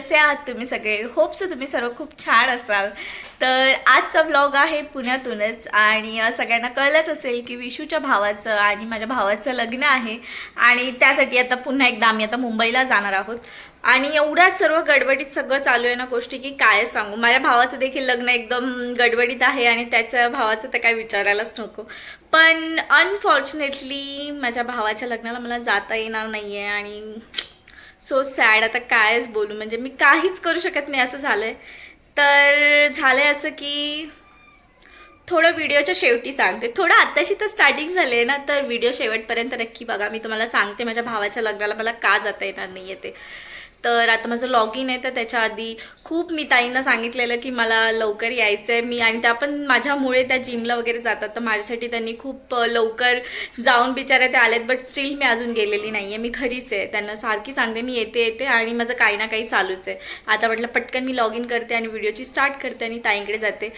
कसे आहात तुम्ही सगळे? होप सो तुम्ही सर्व खूप छान असाल. तर आजचा व्लॉग आहे पुण्यातूनच आणि सगळ्यांना कळलंच असेल की विशूच्या भावाचं आणि माझ्या भावाचं लग्न आहे आणि त्यासाठी आता पुन्हा एकदा आम्ही आता मुंबईला जाणार आहोत. आणि एवढ्या सर्व गडबडीत सगळं चालू आहे ना गोष्टी की काय सांगू. माझ्या भावाचं देखील लग्न एकदम गडबडीत आहे आणि त्याच्या भावाचं तर काय विचारायलाच नको. पण अनफॉर्च्युनेटली माझ्या भावाच्या लग्नाला मला जाता येणार नाही आहे आणि सो सॅड. आता कायच बोलू, म्हणजे मी काहीच करू शकत नाही असं झालंय. तर झालंय असं की थोडं व्हिडिओच्या शेवटी सांगते. थोडं आत्ताशी तर स्टार्टिंग झाले ना, तर व्हिडिओ शेवटपर्यंत नक्की बघा. मी तुम्हाला सांगते माझ्या भावाच्या लग्नाला मला का जाता येणार नाही आहे ते. तर आता माझं लॉग इन आहे, तर त्याच्या आधी खूप मी ताईंना सांगितलेलं की मला लवकर यायचं आहे. मी आणि त्या पण माझ्यामुळे त्या जिमला वगैरे जातात, तर माझ्यासाठी त्यांनी खूप लवकर जाऊन बिचारे ते आलेत. बट स्टील मी अजून गेलेली नाही आहे, मी घरीच आहे. त्यांना सारखी सांगते मी येते येते आणि माझं काही ना काही चालूच आहे. आता म्हटलं पटकन मी लॉग इन करते आणि व्हिडिओची स्टार्ट करते आणि ताईंकडे जाते.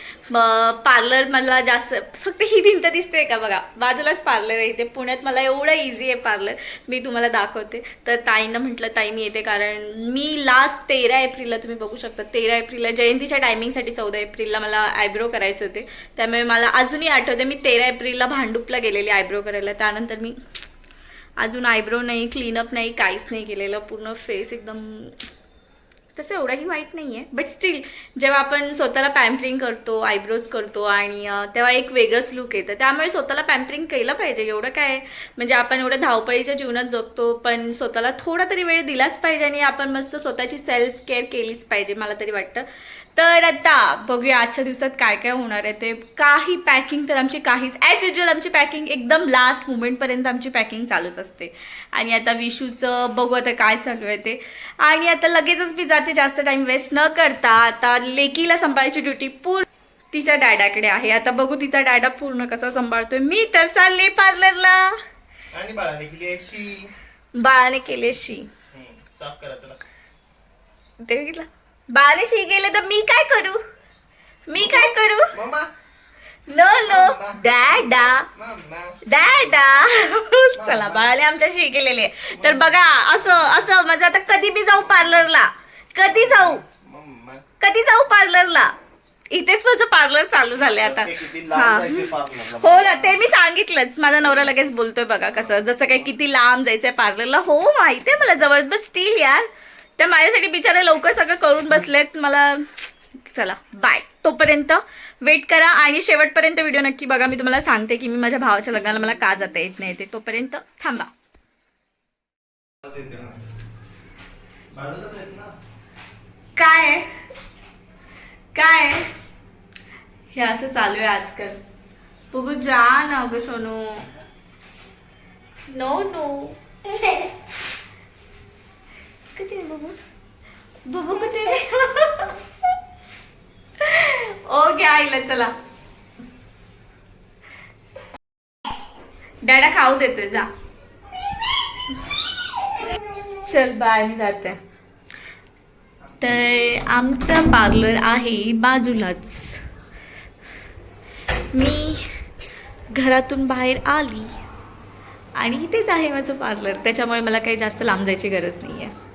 पार्लर मला जास्त फक्त ही भिंत दिसते का बघा, बाजूलाच पार्लर आहे इथे. पुण्यात मला एवढं इझी आहे पार्लर, मी तुम्हाला दाखवते. तर ताईंना म्हटलं ताई मी येते, कारण मी लास्ट 13 एप्रिलला तुम्ही बघू शकता 13 एप्रिलला जयंतीच्या टायमिंगसाठी 14 एप्रिलला मला आयब्रो करायचे होते. त्यामुळे मला अजूनही आठवते मी 13 एप्रिलला भांडूपला गेलेली आयब्रो करायला. त्यानंतर मी अजून आयब्रो नाही, क्लीनअप नाही, काहीच नाही केलेलं. पूर्ण फेस एकदम तसं एवढंही वाईट नाही आहे, बट स्टील जेव्हा आपण स्वतःला पॅम्परिंग करतो, आयब्रोज करतो आणि तेव्हा एक वेगळंच लुक येतं. त्यामुळे स्वतःला पॅम्परिंग केलं पाहिजे. एवढं काय म्हणजे आपण एवढं धावपळीच्या जीवनात जगतो, पण स्वतःला थोडा तरी वेळ दिलाच पाहिजे आणि आपण मस्त स्वतःची सेल्फ केअर केलीच पाहिजे, मला तरी वाटतं. तर आता बघूया आजच्या दिवसात काय काय होणार आहे ते. काही पॅकिंग तर आमची काहीच ॲज युजल, आमची पॅकिंग एकदम लास्ट मुमेंटपर्यंत आमची पॅकिंग चालूच असते. आणि आता विशूचं बघू आता काय चालू आहे ते. आणि आता लगेचच मी जाते, जास्त टाइम वेस्ट न करता. आता लेकीला सांभाळायची ड्युटी पूर्ण तिच्या डॅडाकडे आहे. आता बघू तिचा डॅडा पूर्ण कसा सांभाळतोय. मी तर चालले पार्लरला आणि बाळाने केले शी साफ करायचं ते बघितलं. बाळाने शी गेले तर मी काय करू, मी काय करू. Mamma no no dada mamma dada. चला बाळाने आमच्याशी केलेली आहे. तर बघा असं असं माझं आता कधी बी जाऊ पार्लरला, कधी जाऊ मम्मा कधी जाऊ पार्लरला. इथेच माझं पार्लर चालू झालंय आता. किती लांब जायचंय पार्लरला. हो ना, ते मी सांगितलंच. माझा नवरा लगेच बोलतोय बघा कसं, जसं काय किती लांब जायचंय पार्लरला. हो माहितीये मला जवळ, बस स्टील यार त्या माझ्यासाठी बिचारे लवकर सगळं करून बसलेत मला. चला बाय, तोपर्यंत वेट करा आणि शेवटपर्यंत व्हिडिओ नक्की बघा. मी तुम्हाला सांगते की मी माझ्या भावाच्या लग्नाला मला का जाता येत नाही ते. तोपर्यंत थांबा. काय काय हे असं चालू आहे आजकाल. बघू जा ना ग सोनू. नो नो कुठे बघू, बघू कुठे. ओके आईला चला. डॅडा खाऊ देतोय जा. चल बाय, मी जाते. तर आमचं पार्लर आहे बाजूलाच. मी घरातून बाहेर आली आणि इथेच आहे माझं पार्लर, त्याच्यामुळे मला काही जास्त लांब जायची गरज नाही आहे.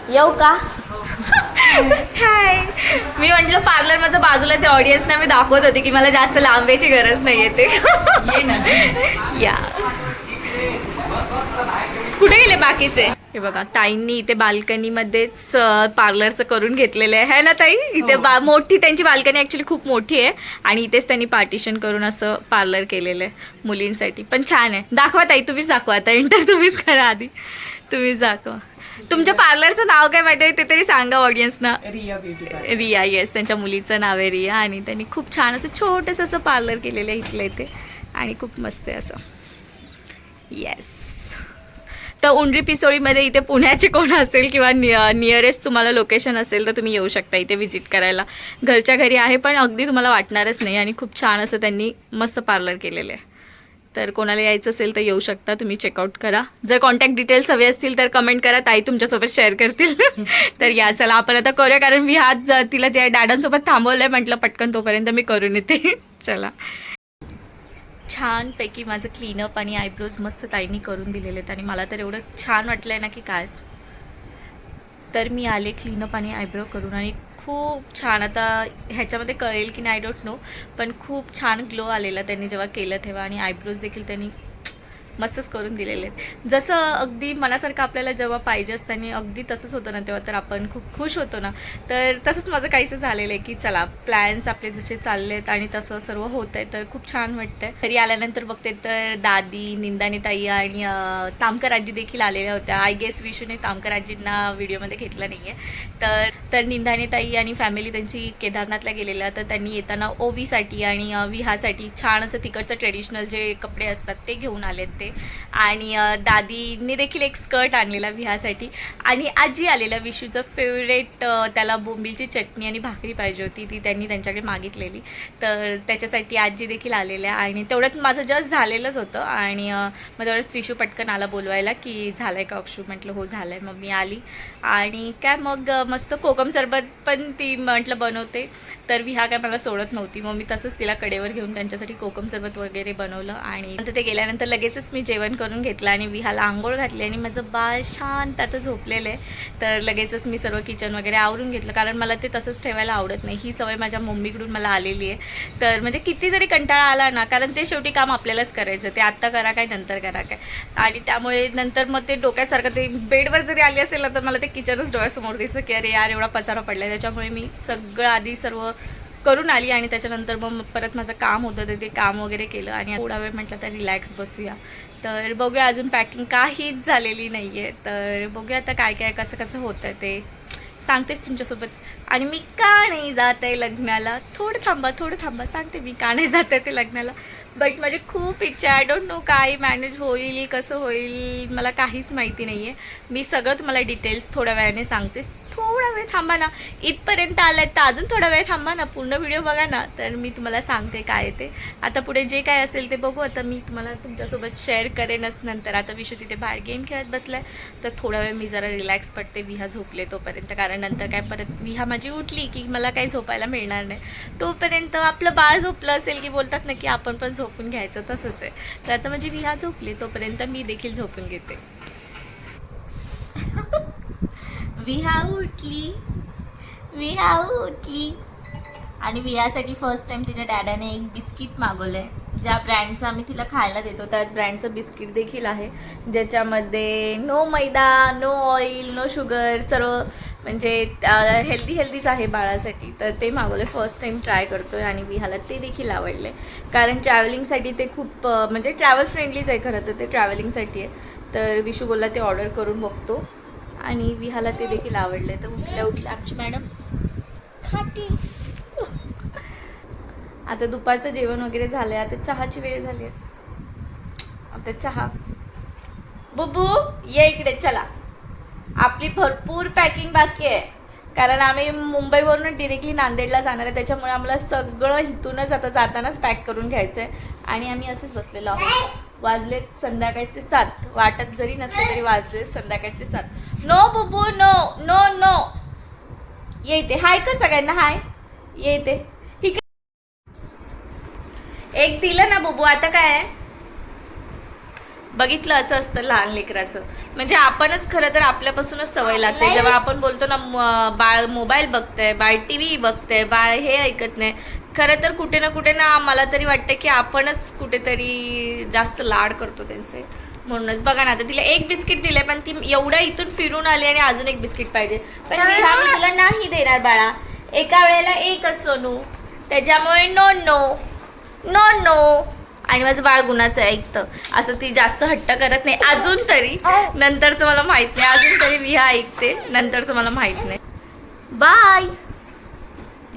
येऊ का? हाय, मी म्हटलं पार्लर माझं बाजूलाच आहे. ऑडियन्सना मी दाखवत होते की मला जास्त लांब यायची गरज नाही आहे ते. या कुठे गेले बाकीचे? हे बघा ताईंनी इथे बाल्कनीमध्येच पार्लरचं करून घेतलेलं आहे ना ताई. इथे मोठी त्यांची बाल्कनी ॲक्च्युली खूप मोठी आहे आणि इथेच त्यांनी पार्टिशन करून असं पार्लर केलेलं आहे मुलींसाठी. पण छान आहे. दाखवा ताई, तुम्हीच दाखवा आता. इंटर तुम्हीच करा आधी, तुम्हीच दाखवा. तुमच्या पार्लरचं नाव काय माहिती आहे ते तरी सांगा ऑडियन्सना. Riya beauty parlour. Riya, yes, त्यांच्या मुलीचं नाव आहे रिया आणि त्यांनी खूप छान असं छोटंसं असं पार्लर केलेलं आहे इथलं इथे आणि खूप मस्त आहे असं. येस. तर उंडरी पिसोळीमध्ये इथे पुण्याचे कोण असेल किंवा नियरेस्ट तुम्हाला लोकेशन असेल तर तुम्ही येऊ शकता इथे व्हिजिट करायला. घरच्या घरी आहे पण अगदी तुम्हाला वाटणारच नाही आणि खूप छान असं त्यांनी मस्त पार्लर केलेलं आहे. तर कोणाला यायचं असेल तर येऊ शकता तुम्ही, चेकआउट करा. जर कॉन्टॅक्ट डिटेल्स हवे असतील तर कमेंट करा, ताई तुमच्यासोबत शेअर करतील. तर या चला आपण आता करूया, कारण मी आज तिला त्या डॅडांसोबत थांबवलं आहे, म्हटलं पटकन तोपर्यंत मी करून येते. चला छानपैकी माझं क्लीनअप आणि आयब्रोज मस्त ताईंनी करून दिलेले आहेत आणि मला तर एवढं छान वाटलं आहे ना की काय. तर मी आले क्लीनअप आणि आयब्रो करून आणि खूप छान, आता ह्याच्यामध्ये कळेल की नाही आय डोंट नो, पण खूप छान ग्लो आलेला त्यांनी जेव्हा केलं तेव्हा. आणि आयब्रोज देखील त्यांनी मस्तच करून दिलेले आहेत. जसं अगदी मनासारखं आपल्याला जेव्हा पाहिजे असतं आणि अगदी तसंच होतं ना तेव्हा तर आपण खूप खुश होतो ना. तर तसंच माझं काहीसं झालेलं आहे की चला प्लॅन्स आपले जसे चालले आहेत आणि तसं सर्व होत आहे तर खूप छान वाटतं आहे. घरी आल्यानंतर बघते तर दादी, निंदानी ताई आणि तामकर आजी देखील आलेल्या होत्या. आय गेस विशूने तामकर आजींना व्हिडिओमध्ये घेतलं नाही आहे. तर निंदानी ताई आणि फॅमिली त्यांची केदारनाथला गेलेल्या, तर त्यांनी येताना ओवीसाठी आणि विहासाठी छान असं तिकडचं ट्रेडिशनल जे कपडे असतात ते घेऊन आलेत ते. आणि दादीने देखील एक स्कर्ट आणलेला विहासाठी. आणि आजी आलेला विशूचं फेवरेट, त्याला बोंबीलची चटणी आणि भाकरी पाहिजे होती, ती त्यांनी त्यांच्याकडे मागितलेली, तर त्याच्यासाठी आजी देखील आलेल्या. आणि तेवढ्यात माझं जस्ट झालेलंच होतं आणि मग तेवढ्यात विशू पटकन आला बोलवायला की झालं आहे का अक्षू. म्हटलं हो झालं आहे. मग मी आली आणि काय मग मस्त कोकम सरबत पण ती म्हटलं बनवते, तर विहा काय मला सोडत नव्हती. मग मी तसंच तिला कडेवर घेऊन त्यांच्यासाठी कोकम सरबत वगैरे बनवलं. आणि नंतर ते गेल्यानंतर लगेचच मी जेवण करून घेतलं आणि विहाला आंघोळ घातली आणि माझं बाळ शांत आता झोपलेलं आहे. तर लगेचच मी सर्व किचन वगैरे आवरून घेतलं, कारण मला ते तसंच ठेवायला आवडत नाही. ही सवय माझ्या मम्मीकडून मला आलेली आहे. तर म्हणजे किती जरी कंटाळा आला ना, कारण ते शेवटी काम आपल्यालाच करायचं, ते आत्ता करा काय नंतर करा काय. आणि त्यामुळे नंतर मग ते डोक्यासारखं ते बेडवर जरी आली असेल ना तर मला ते किचनच डोळ्यासमोर दिसतं की अरे यार एवढा पसारा पडला आहे. त्याच्यामुळे मी सगळं आधी सर्व करून आली आणि त्याच्यानंतर मग परत माझं काम होतं ते काम वगैरे केलं आणि थोडा वेळ म्हटलं तर रिलॅक्स बसूया. तर बघूया, अजून पॅकिंग काहीच झालेली नाही आहे. तर बघूया आता काय काय कसं कसं होतं ते सांगतेच तुमच्यासोबत. आणि मी का नाही जात आहे लग्नाला, थोडं थांबा सांगते मी का नाही जात आहे ते लग्नाला. बट माझी खूप इच्छा आहे. आय डोंट नो काय मॅनेज होईल कसं होईल मला काहीच माहिती नाही आहे. मी सगळं तुम्हाला डिटेल्स थोड्या वेळाने सांगतेच. थोडा वेळ थांबा ना, इथपर्यंत आलाय तर अजून थोडा वेळ थांबा ना, पूर्ण व्हिडिओ बघा ना, तर मी तुम्हाला सांगते काय ते. आता पुढे जे काय असेल ते बघू. आता मी तुम्हाला तुमच्यासोबत शेअर करेनच नंतर. आता विशू तिथे बाहेर गेम खेळत बसलाय, तर थोडा वेळ मी जरा रिलॅक्स पडते विहा झोपले तोपर्यंत, कारण नंतर काय परत विहा माझी उठली की मला काही झोपायला मिळणार नाही. तोपर्यंत आपलं बाळ झोपलं असेल की बोलतात ना की आपण पण झोपून घ्यायचं, तसंच आहे. तर आता माझी विहा झोपली तोपर्यंत मी देखील झोपून घेते. विहा उठली आणि विहासाठी फर्स्ट टाइम तिच्या डॅडाने एक बिस्किट मागवलं आहे. ज्या ब्रँडचं आम्ही तिला खायला देतो त्याच ब्रँडचं बिस्किट देखील आहे, ज्याच्यामध्ये नो मैदा, नो ऑइल, नो शुगर, सर्व म्हणजे हेल्दीच आहे बाळासाठी. तर ते मागवलं, फर्स्ट टाइम ट्राय करतो आहे आणि विहाला ते देखील आवडले, कारण ट्रॅव्हलिंगसाठी ते खूप म्हणजे ट्रॅव्हल फ्रेंडलीच आहे खरं तर, ते ट्रॅव्हलिंगसाठी आहे. तर विशू बोलला ते ऑर्डर करून बघतो आणि विहाला ते देखील आवडले. तर उठल्या आमची मॅडम खाती. आता दुपारचं जेवण वगैरे झालं आहे, आता चहाची वेळ झाली आहे. आता चहा. बुबू ये इकडे, चला. आपली भरपूर पॅकिंग बाकी आहे, कारण आम्ही मुंबईवरून डिरेक्टली नांदेडला जाणार आहे, त्याच्यामुळे आम्हाला सगळं इथूनच आता जातानाच पॅक करून घ्यायचं आहे. आणि आम्ही असंच बसलेलो आहोत. वाजलेत संध्याकाळचे 7, वाटत जरी नसले तरी वाजले संध्याकाळचे 7. नो बुबू, नो नो नो, ये इथे. हाय कर सगळ्यांना, हाय. ये इथे. एक दिलं ना बुबू, आता काय आहे. बघितलं, असं असतं लहान लेकराचं, म्हणजे आपणच खरं तर आपल्यापासूनच सवय लागते. जेव्हा आपण बोलतो ना बाळ मोबाईल बघतंय, बाळ TV बघतंय, बाळ हे ऐकत नाही, खरं तर कुठे ना मला तरी वाटतं की आपणच कुठेतरी जास्त लाड करतो त्यांचे. म्हणूनच बघा ना, आता तिला एक बिस्किट दिले पण ती एवढं इथून फिरून आली आणि अजून एक बिस्किट पाहिजे. पण मी तुला नाही देणार बाळा, एका वेळेला एकच सोनू, त्याच्यामुळे नो नो नो नो. आणि माझं बाळ गुणाचं आहे, ऐकतं. असं ती जास्त हट्ट करत नाही अजून तरी, नंतरचं मला माहित नाही. अजून तरी विहा ऐकते, नंतरचं मला माहित नाही. बाय.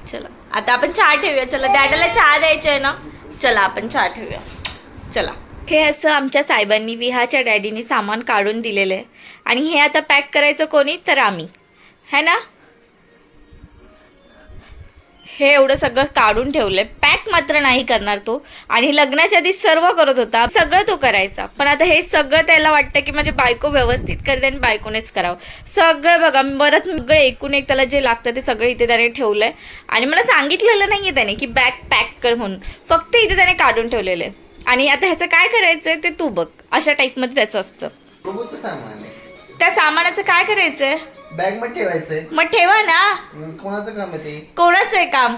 चला आता आपण चहा ठेवूया. चला, डॅडाला चहा द्यायचा आहे ना, चला आपण चहा ठेवूया. चला. हे असं आमच्या साहेबांनी विहाच्या डॅडीने सामान काढून दिलेलं आहे आणि हे आता पॅक करायचं कोणी, तर आम्ही, है ना. हे एवढं सगळं काढून ठेवलंय, पॅक मात्र नाही करणार तो. आणि लग्नाच्या आधी सर्व करत होता, सगळं तो करायचा, पण आता हे सगळं त्याला वाटतं की माझी बायको व्यवस्थित करते आणि बायकोनेच करावं सगळं. बघा, परत सगळं एकूण एक त्याला जे लागतं ते सगळं इथे त्याने ठेवलंय आणि मला सांगितलेलं नाहीये त्याने की बॅग पॅक कर म्हणून, फक्त इथे त्याने काढून ठेवलेलं आहे. आणि आता ह्याचं काय करायचंय ते तू बघ. अशा टाईपमध्ये त्याचं असतं. बघूचं सामान आहे. त्या सामानाचं काय करायचंय? बॅग मध्ये ठेवायचंय. मग ठेवा ना. कोणाचं काम आहे ते? कोणाचं आहे काम?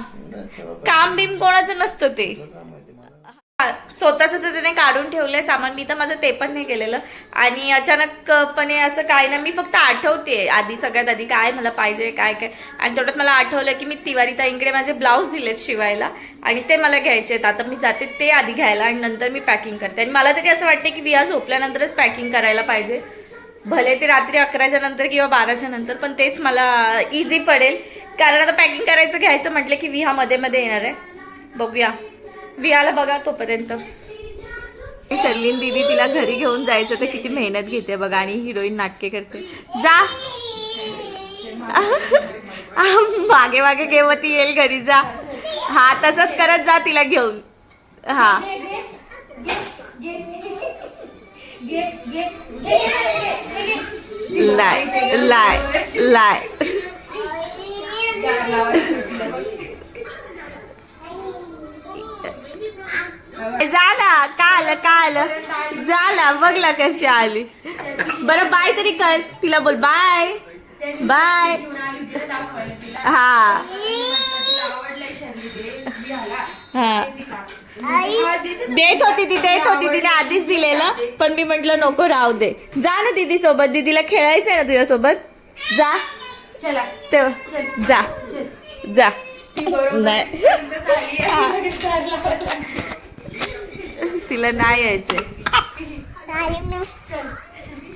ठेवा. काम बिम कोणाचं नसतं ते. काम आहे ते मला. स्वतःचं तर त्याने काढून ठेवलंय सामान. मी तर माझं ते पण नाही केलेलं. आणि अचानकपणे असं काय ना, मी फक्त आठवते आधी, सगळ्यात आधी काय मला पाहिजे काय काय. आणि तेवढ्यात मला आठवलं की मी तिवारी ताईंकडे माझे ब्लाऊज दिलेत शिवायला आणि ते मला घ्यायचे आहेत. आता मी जाते ते आधी घ्यायला आणि नंतर मी पॅकिंग करते. आणि मला तरी असं वाटते की विहा झोपल्यानंतरच पॅकिंग करायला पाहिजे. भले ते रात्री 11च्या नंतर किंवा 12च्या नंतर, पण तेच मला इझी पडेल. कारण आता पॅकिंग करायचं घ्यायचं म्हटलं की विहा मध्ये मध्ये येणार आहे. बघूया विहाला बघा तोपर्यंत. शर्लिन दीदी तिला घरी घेऊन जायचं तर किती मेहनत घेते बघा. आणि हिरोईन नाटके करते. जा मागे मागे घेवती येईल घरी. जा हा तसंच करत जा तिला घेऊन. हा लाय लाय लाय. जा ना. काल झाला बघला कशी आली. बरं बाय तरी कर तिला. बोल बाय बाय. हा हा देत होती तिने आधीच दिलेलं, पण मी म्हंटल नको राहू दे. जा ना दीदी सोबत. दीदीला खेळायचंय ना तुझ्या सोबत. जा जा जा. नाही तिला नाही यायचंय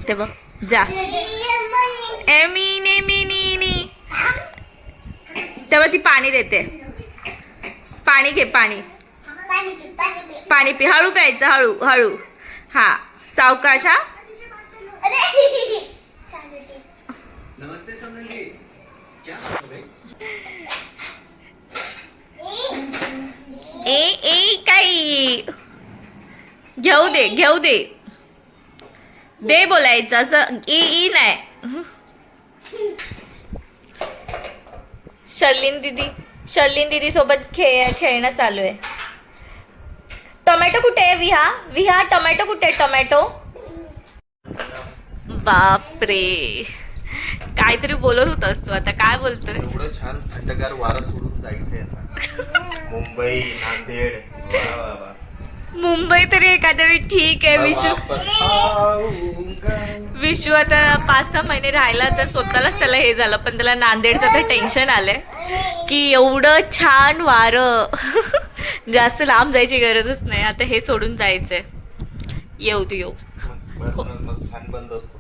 ते बघ. जा एमिनी. तेव्हा ती पाणी देते. पाणी घे. पाणी पी. हळू प्यायचं. हळू. हा सावकाश. हा ए काही घेऊ दे दे बोलायचं असं. ई नाही. शर्लिन दीदी सोबत खेळणं चालू आहे. टोमॅटो कुठे आहे? विहा टोमॅटो कुठे आहे? टोमॅटो. बापरे काहीतरी बोलत होतास तू. आता काय बोलतोस? एवढं छान थंडगार वारा सोडून जायचंय आता. मुंबई, नांदेड. वा वा वा. मुंबई तरी एखाद्या वेळी ठीक आहे. विशू आता 5-6 महिने राहिला तर स्वतःलाच त्याला हे झालं. पण त्याला नांदेडचं तर टेन्शन आलंय की एवढं छान वारं. जास्त लांब जायची गरजच नाही. आता हे सोडून जायचंय. येऊ फॅन बंद असतो.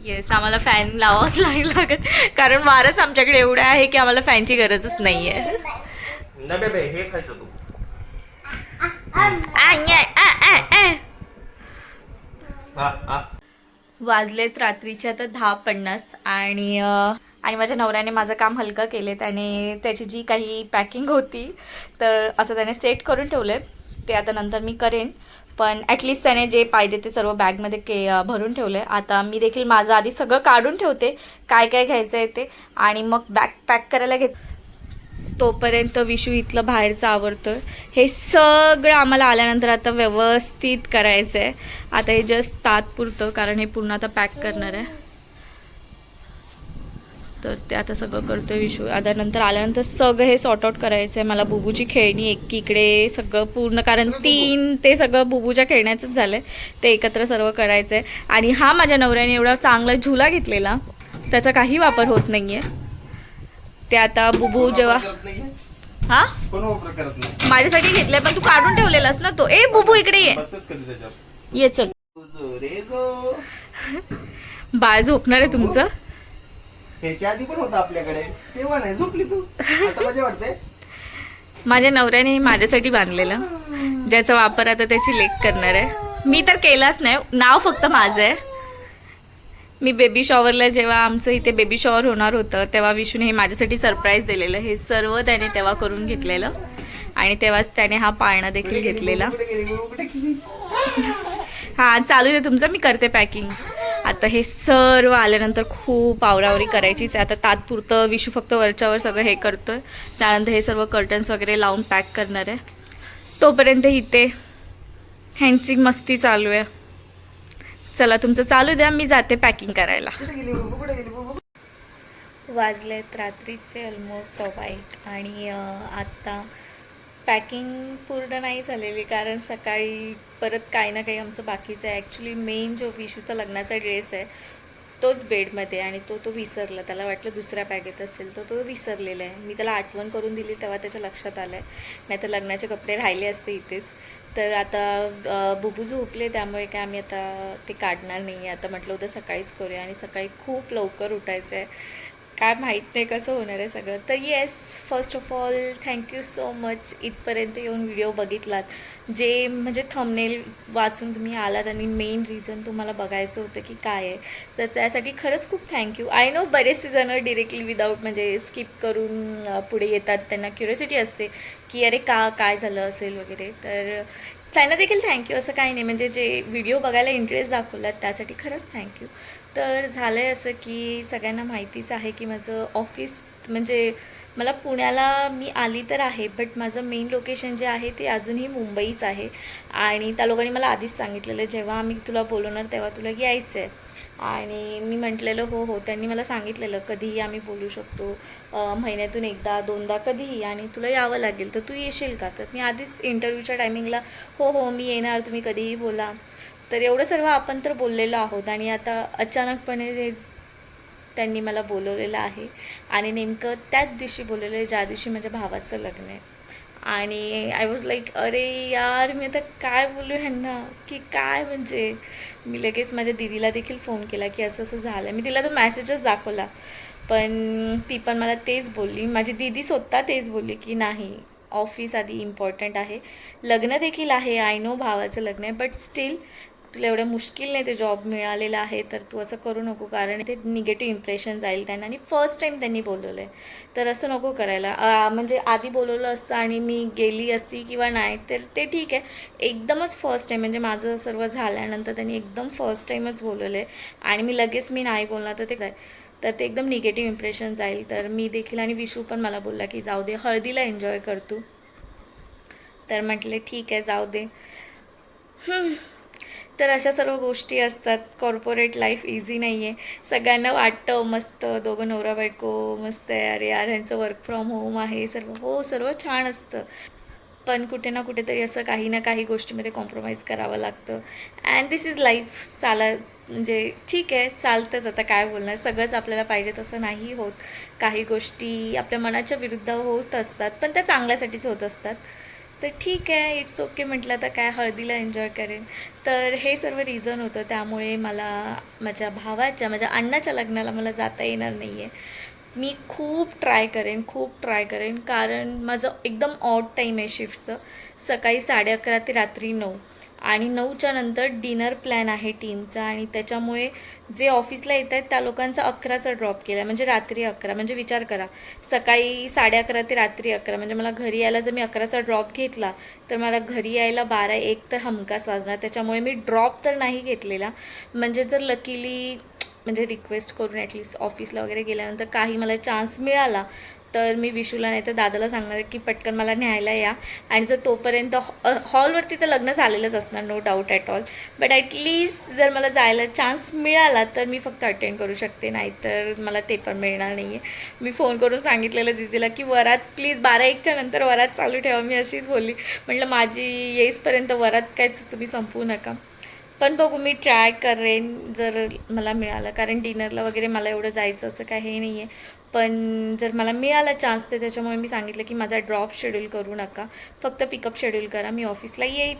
येस आम्हाला फॅन लावाच लागत. कारण वारच आमच्याकडे एवढं आहे की आम्हाला फॅनची गरजच नाहीये. हे खायचं तू. वाजलेत रात्रीचे आता 10:50 आणि माझ्या नवऱ्याने माझं काम हलकं केले. त्याने त्याची जी काही पॅकिंग होती तर असं त्याने सेट करून ठेवले. ते आता नंतर मी करेन. पण ॲटलिस्ट त्याने जे पाहिजे ते सर्व बॅगमध्ये भरून ठेवलं आहे. आता मी देखील माझं आधी सगळं काढून ठेवते काय काय घ्यायचं आहे ते. आणि मग बॅग पॅक करायला तोपर्यंत विशू इथलं बाहेरचं आवरतो आहे. हे सगळं आम्हाला आल्यानंतर आता व्यवस्थित करायचं आहे. आता हे जस्ट तात्पुरतं कारण हे पूर्ण आता पॅक करणार आहे. तर ते आता सगळं करतोय विशू. आता नंतर आल्यानंतर सगळं हे सॉर्ट आउट करायचं आहे. मला बुबूची खेळणी एकीकडे सगळं पूर्ण, कारण 3 ते सगळं बुबूच्या खेळण्याचंच झालं आहे. ते एकत्र सर्व करायचं आहे. आणि हा माझ्या नवऱ्याने एवढा चांगला झुला घेतलेला त्याचा काही वापर होत नाही आहे. ते आता बुबू जेव्हा हा माझ्यासाठी घेतलंय पण तू काढून ठेवलेलास ना तो. ए बुबू इकडे ये चल. बाळ झोपणार आहे तुमचं. ह्याच्या आधी पण होतं आपल्याकडे तेव्हा नाही झोपली तू. आता मजा वाटते. माझ्या नवऱ्याने माझ्यासाठी बांधलेलं ज्याचा वापर आता त्याची लेक करणार आहे. मी तर केलाच नाही. नाव फक्त माझं आहे. मी बेबी शॉवरला जेव्हा आमचं इथे बेबी शॉवर होणार होतं तेव्हा विशूने हे माझ्यासाठी सरप्राईज दिलेलं. हे सर्व त्याने तेव्हा करून घेतलेलं आणि तेव्हाच त्याने हा पाळणा देखील घेतलेला. हां चालू आहे तुमचं. मी करते पॅकिंग. आता हे सर्व आल्यानंतर खूप आवरावरी करायचीच आहे. आता तात्पुरतं विशू फक्त वरच्यावर सगळं हे करतो आहे. त्यानंतर हे सर्व कर्टन्स वगैरे लावून पॅक करणार आहे. तोपर्यंत इथे ह्यांची मस्ती चालू आहे. चला तुमचं चालू द्या, मी जाते पॅकिंग करायला. वाजलेत रात्रीचे ऑलमोस्ट 1:15 आणि आत्ता पॅकिंग पूर्ण नाही झालेली कारण सकाळी परत काही ना काही आमचं बाकीचं आहे. ॲक्च्युली मेन जो विशूचा लग्नाचा ड्रेस आहे तोच बेडमध्ये आणि तो विसरला. त्याला वाटलं दुसऱ्या बॅगेत असेल तर तो विसरलेला आहे. मी त्याला आठवण करून दिली तेव्हा त्याच्या लक्षात आलं आहे, नाही तर लग्नाचे कपडे राहिले असते इथेच. तर आता बुबू झोपले त्यामुळे काय आम्ही आता ते काढणार नाही आहे. आता म्हटलं होतं सकाळीच करूया आणि सकाळी खूप लवकर उठायचं आहे. काय माहीत नाही कसं होणार आहे सगळं. तर yes, first of all thank you so much इथपर्यंत येऊन व्हिडिओ बघितलात. जे म्हणजे थंबनेल वाचून तुम्ही आलात आणि मेन रिझन तुम्हाला बघायचं होतं की काय आहे, तर त्यासाठी खरंच खूप थँक्यू. आय नो बरेचसे जणं डिरेक्टली विदाऊट म्हणजे स्किप करून पुढे येतात. त्यांना क्युरियोसिटी असते की अरे काय झालं असेल वगैरे. तर त्यांना देखील थँक्यू, असं काही नाही. म्हणजे जे व्हिडिओ बघायला इंटरेस्ट दाखवलात त्यासाठी खरंच थँक्यू. तर झालं आहे असं की सगळ्यांना माहितीच आहे की माझं ऑफिस म्हणजे मला पुण्याला मी आली तर आहे, बट माझं मेन लोकेशन जे आहे ते अजूनही मुंबईच आहे. आणि त्या लोकांनी मला आधीच सांगितलेलं जेव्हा आम्ही तुला बोलवणार तेव्हा तुला यायचं आहे. आणि मी म्हटलेलं हो. त्यांनी मला सांगितलेलं कधीही आम्ही बोलू शकतो, महिन्यातून एकदा दोनदा कधीही, आणि तुला यावं लागेल तर तू येशील का. तर मी आधीच इंटरव्ह्यूच्या टायमिंगला हो मी येणार, तुम्ही कधीही बोला. तर एवढं सर्व आपण तर बोललेलो आहोत आणि आता अचानकपणे त्यांनी मला बोलवलेलं आहे आणि नेमकं त्याच दिवशी बोलवलेलं आहे ज्या दिवशी माझ्या भावाचं लग्न आहे. आणि आय वॉज लाईक अरे यार, मी आता काय बोलू ह्यांना की काय. म्हणजे मी लगेच माझ्या दीदीला देखील फोन केला की असं असं झालं. मी तिला तो मॅसेजच दाखवला, पण ती पण मला तेच बोलली, माझी दीदी स्वतः तेच बोलली की नाही, ऑफिस आधी इम्पॉर्टंट आहे, लग्न देखील आहे. आय नो भावाचं लग्न आहे, बट स्टील तुला एवढं मुश्किलने ते जॉब मिळालेला आहे तर तू असं करू नको, कारण ते निगेटिव्ह इम्प्रेशन जाईल त्यांना. आणि फर्स्ट टाईम त्यांनी बोलवलं आहे तर असं नको करायला. म्हणजे आधी बोलवलं असतं आणि मी गेली असती किंवा नाही तर ते ठीक आहे. एकदमच फर्स्ट टाईम म्हणजे माझं सर्व झाल्यानंतर त्यांनी एकदम फर्स्ट टाईमच बोलवलं आहे आणि मी नाही बोलणार तर ते एकदम निगेटिव्ह इम्प्रेशन जाईल. तर मी देखील आणि विशू पण मला बोलला की जाऊ दे, हळदीला एन्जॉय कर तू. तर म्हटले ठीक आहे जाऊ दे. तर अशा सर्व गोष्टी असतात. कॉर्पोरेट लाईफ इझी नाही आहे. सगळ्यांना वाटतं मस्त दोघं नवरा बायको मस्त आहे, अरे यार ह्यांचं वर्क फ्रॉम होम आहे सर्व, सर्व छान असतं. पण कुठे ना कुठेतरी असं काही ना काही गोष्टीमध्ये कॉम्प्रोमाइज करावं लागतं. And this is life. म्हणजे ठीक आहे, चालतंच. आता काय बोलणार, सगळंच आपल्याला पाहिजे तसं नाही होत. काही गोष्टी आपल्या मनाच्या विरुद्ध होत असतात पण त्या चांगल्यासाठीच होत असतात. तर ठीक आहे, इट्स ओके म्हटलं तर काय, हळदीला एन्जॉय करेन. तर हे सर्व रिझन होतं त्यामुळे मला माझ्या अण्णाच्या लग्नाला मला जाता येणार नाही आहे. मी खूप ट्राय करेन कारण माझं एकदम ऑड टाईम आहे शिफ्टचं. सकाळी 11:30 ते रात्री 9 आणि 9च्या नंतर डिनर प्लॅन आहे टीमचा. आणि त्याच्यामुळे जे ऑफिसला येत आहेत त्या लोकांचा 11चा ड्रॉप केला आहे, म्हणजे रात्री 11. म्हणजे विचार करा, सकाळी 11:30 ते रात्री 11, म्हणजे मला घरी यायला जर मी 11चा ड्रॉप घेतला तर मला घरी यायला 12-1 तर हमखास वाजणार. त्याच्यामुळे मी ड्रॉप तर नाही घेतलेला. म्हणजे जर लकीली म्हणजे रिक्वेस्ट करून ॲटलिस्ट ऑफिसला वगैरे गेल्यानंतर काही मला चान्स मिळाला तर मी विशूला नाही तर दादाला सांगणार की पटकन मला न्यायला या. आणि जर तोपर्यंत हॉलवरती तर लग्न झालेलंच असणार, no doubt at all, but at least जर मला जायला चान्स मिळाला तर मी फक्त अटेंड करू शकते, नाही तर मला ते पण मिळणार नाही आहे. मी फोन करून सांगितलेलं दीदीला की वरात प्लीज 12-1च्या नंतर वरात चालू ठेवा. मी अशीच बोलली, म्हटलं माझी येईसपर्यंत वरात काहीच तुम्ही संपवू नका. पण बघू, मी ट्राय करेन जर मला मिळालं, कारण डिनरला वगैरे मला एवढं जायचं असं काही हे नाही आहे. पण जर मला मिळाला चान्स तर त्याच्यामुळे मी सांगितलं की माझा ड्रॉप शेड्यूल करू नका, फक्त पिकअप शेड्यूल करा, मी ऑफिसला येईन.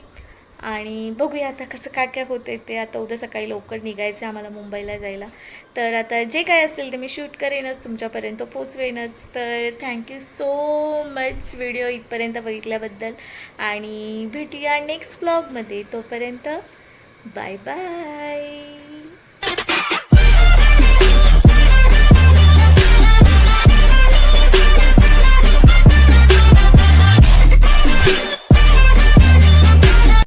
आणि बघूया आता कसं काय होतं आहे ते. आता उद्या सकाळी लवकर निघायचं आहे आम्हाला मुंबईला जायला. तर आता जे काय असेल ते मी शूट करेनच, तुमच्यापर्यंत पोचवेनच. तर थँक्यू सो मच व्हिडिओ इथपर्यंत बघितल्याबद्दल आणि भेटूया नेक्स्ट व्लॉगमध्ये. तोपर्यंत बाय बाय.